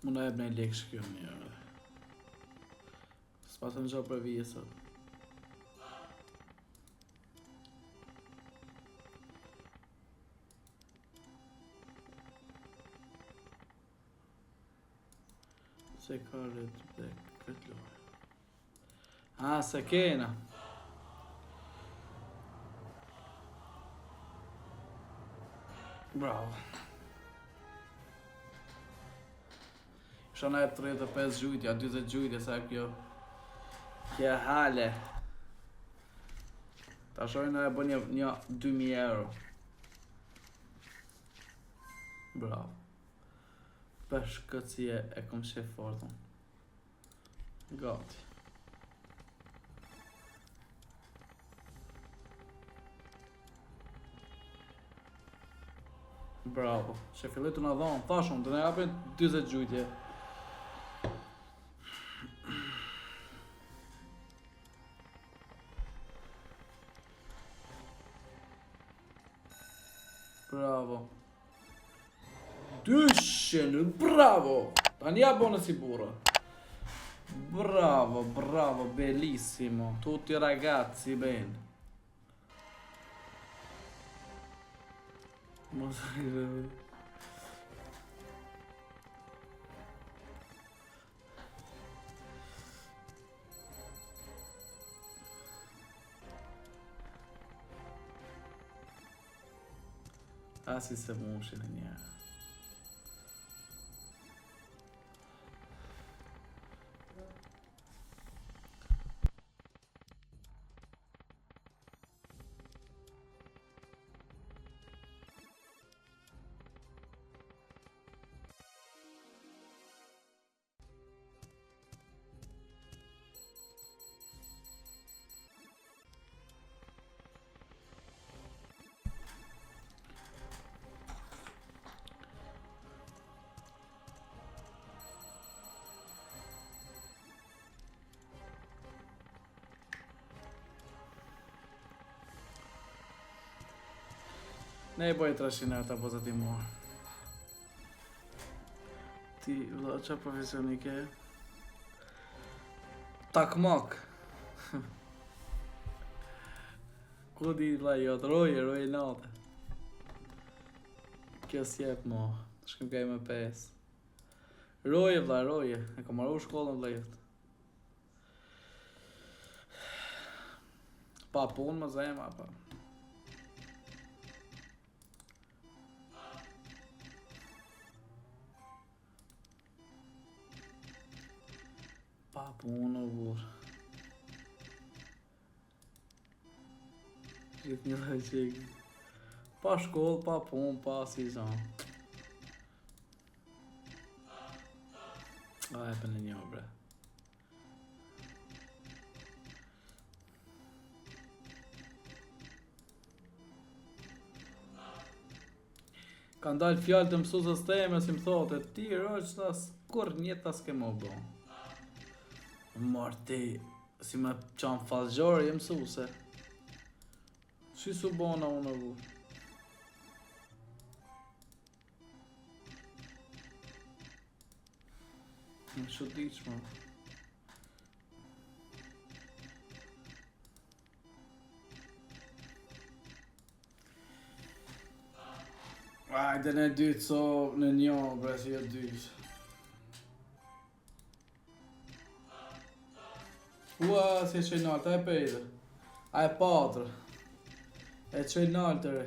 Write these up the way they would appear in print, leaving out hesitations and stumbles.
Muna e bëjnë lekë shkjo mirë. S'pa të në gjo për vijë sot. Se ka rrit dhe këtë lojë. Se kena. Bravo. Shana e 35 gjujtja, 20 gjujtja, sa kjo. Kja hale. Ta shojnë e bë një 2000 euro. Bravo. Për shkëtësie e kom shef fortën. Gati. Bravo. Që fillit të në dhonë, thashun, të në japin 20 gjujtje. Bravo. Dyshen, bravo. Tani ja bone si burra. Bravo, bravo, bellissimo. Tutti ragazzi, bene. Si se mushin e njerë. Ne i bëjë 300 euro të apo të ti mua. Ti, vëlla, qa profesioni ke? Takmak. Ku di, vëlla, jot, roje natë. Kjo s'jep mua, shkim kaj me 5. Roje, vëlla, roje. E kom marru shkollën, vëlla, jot. Pa punë më zema, pa. Pa punë, burë. Gjithë një dhe qekë. Pa shkollë, pa punë, pa si zonë. E për në një, bre. Ka ndalë fjallë të mësusës teme, si më thote, ti rështë as kur njët as ke më bo. Marti, si me qanë falgjore, jem mësuse. Si su bona unë e vu. Në shudiqma. Ajde në dytë, so në një, bre, si e dytë. Ua, si e qoj naltë, a e pejde. A e patër. E qoj naltë, re.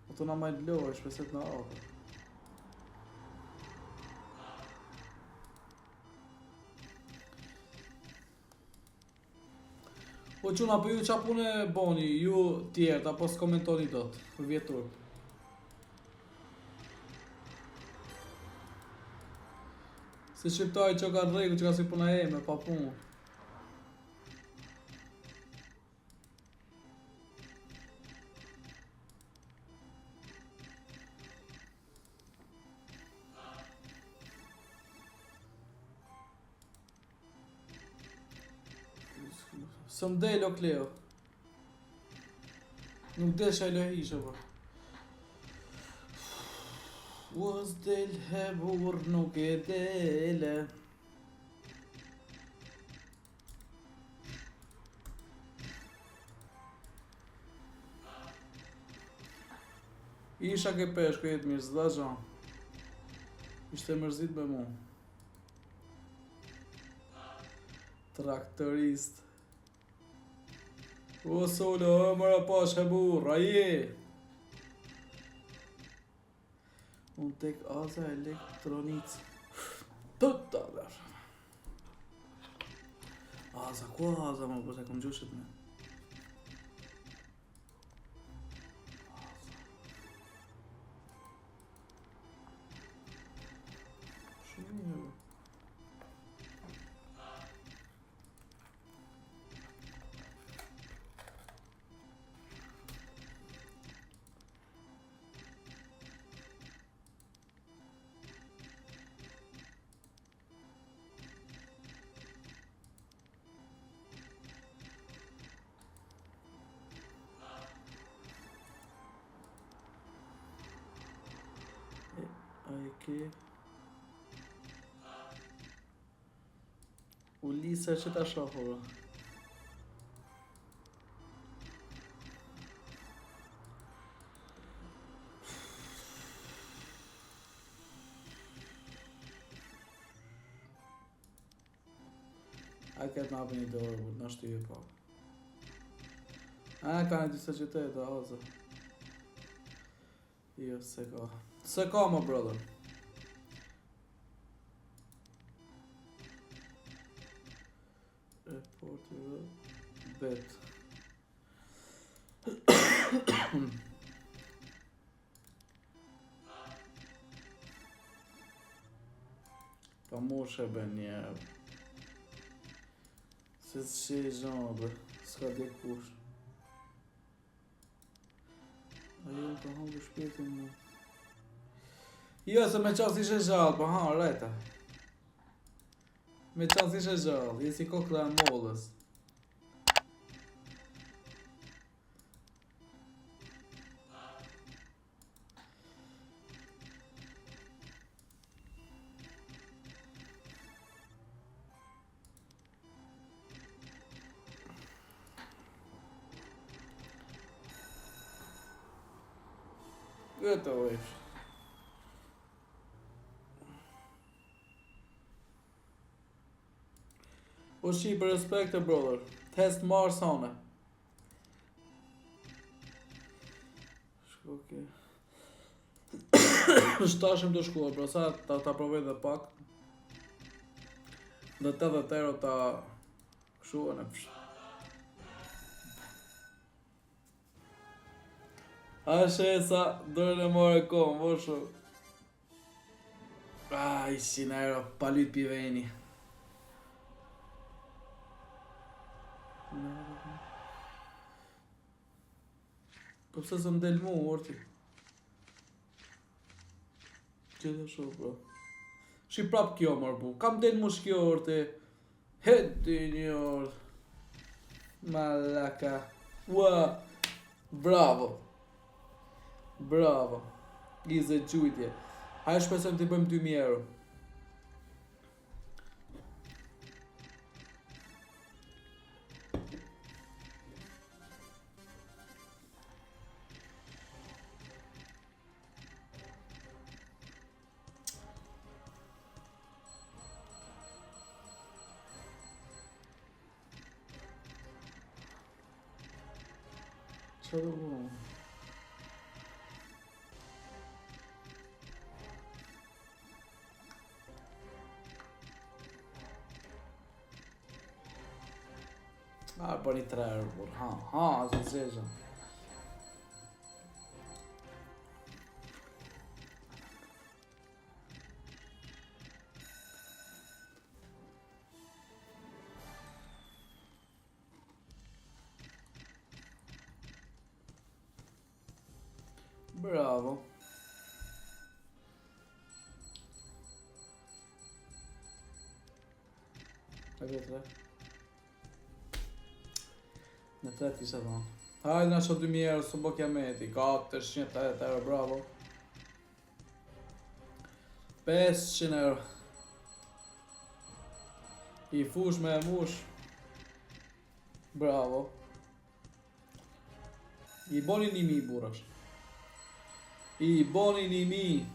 O të na majtë lojë, shpeset në apë. O quna, për ju qa pune boni, ju tjertë, apo s'komentoni dot, për vjetur. Se shqiptaj që ka rregu që ka si puna e me, pa punë. Së mdel o Kleo. Nuk desha e lohishe, po. Was del he burr nuk e dele. Isha ke peshku jetë mirë, zda gjan. Ishte mërzit me mu. Traktorist. O solo, mëra pash e burra, je. Unë tek aza elektronic. Tëta dhe. Aza, ku aza më përse kom gjushet me? Shumë mirë. Ke Ulisa që ta shohur. A këtë napë një dorë, në shtyje po. A, ka në disa qytet, a oza. Jo, se ka. Se ka, më brother. Reporter, bet. Pa mosh e ben njerë. Se që e zhambë, s'ka dhe kush. Ajo ka hangu shpirtin mu. Jo, se me qas ishe gjallë, pa ha, rejta. Me qas ishe gjallë, jesi kokla e mollës. Këtë o ish. O shi për respekt e brother. Test Mars hone. Shko ke. Shtashim të shkuar, pra sa ta provej dhe pak. Dhe të dhe tero ta shuën e psh. Ashe sa dorën e more kohë, moshu. Ishin aero, palit piveni. Po pse se m'del mu, orti? Qëtë shumë, bro. Shi prap kjo, mor bu. Kam del mu shkjo, orti. Heti një orë. Malaka. Ua. Bravo. Bravo. Ize gjujtje. Hajë shpesojmë të bëjmë 2.000 euro. Qa do bu? Po një 3 euro, bur. Ha, zë zezha. Bravo. A vjetre. Në 3 kisha thonë. Hajde na sho 2.000 euro, së bo kja meti. 480 euro, bravo. 500 euro. I fush me mush. Bravo. I bonin 1000 burrash. I bonin 1000.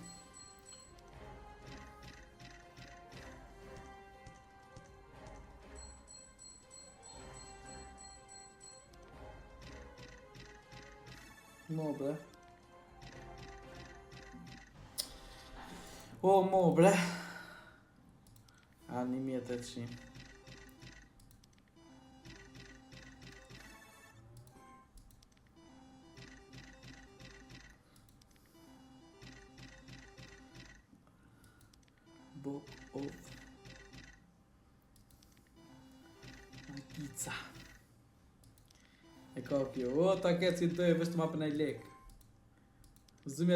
Mo bre. O mo bre. A 1800. Book of Makica. E ka kjo. O, ta ketë si të e vështë mapën e lek. Zëmja